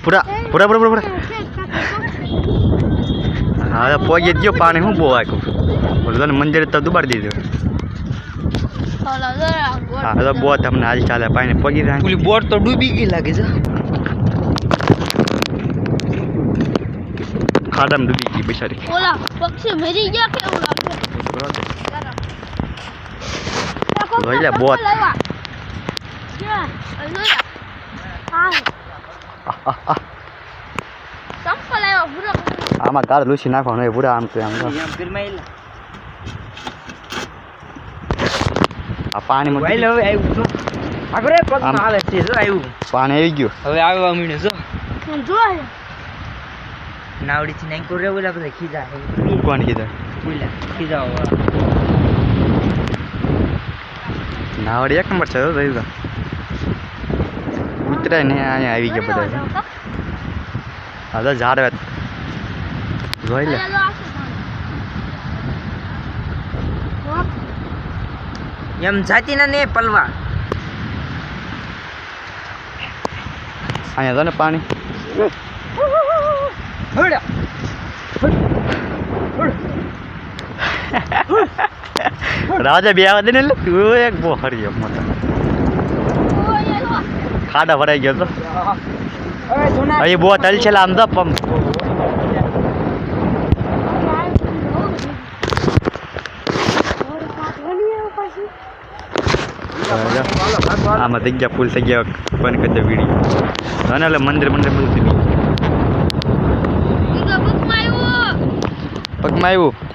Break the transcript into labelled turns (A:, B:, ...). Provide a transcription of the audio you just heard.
A: પૂરા પૂરા પૂરા પૂરા હા પોગી ગયો પાણી હું બહુ આખું બોલો મંદિર તો દુબાડી દીધું હા તો બહુ તમને હાલ ચાલે પાણી પોગી જાય પેલી બોટ તો ડૂબી ગઈ લાગે છે ખાડામાં ડૂબી ગઈ બિચારી
B: ઓલા પક્ષી મરી ગયા કે એવું લાગે
A: જોઈ લે બોટ
B: સંપલ આવ્યો પૂરો
A: આમાં ગાળ લૂસી નાખવાનો હોય પૂરા આમ તો આમ આ પાણીમાં
C: હવે આવ્યું છો આગળ પગમાં હાલે છે જો આવ્યું
A: પાણી આવી ગયું
C: હવે આવવા મીણ્યું જો
B: જો
C: નાવડી થી નાઈ કરે ઓલા બધા ખીજા
A: કોણ કીધું
C: ઓલા ખીજા
A: નાવડી એક નંબર છે તો ઉતરાય ને અહીંયા આવી ગયા બધા હા તો ઝાડ જોઈ લે
C: એમ જાતી ના ને પલવા
A: અહીંયા તો ને પાણી રાજા બે આવે ને એટલે તું એક બહુ હરી મોટા ખાડા ભરાઈ ગયો તો અહીં બહુ તલ છે આમ તો પંપ આમાં થઈ ગયા ફૂલ થઈ ગયા બંધ કરી દે વીડિયો અને એટલે મંદિર બધું પગમાં આવ્યું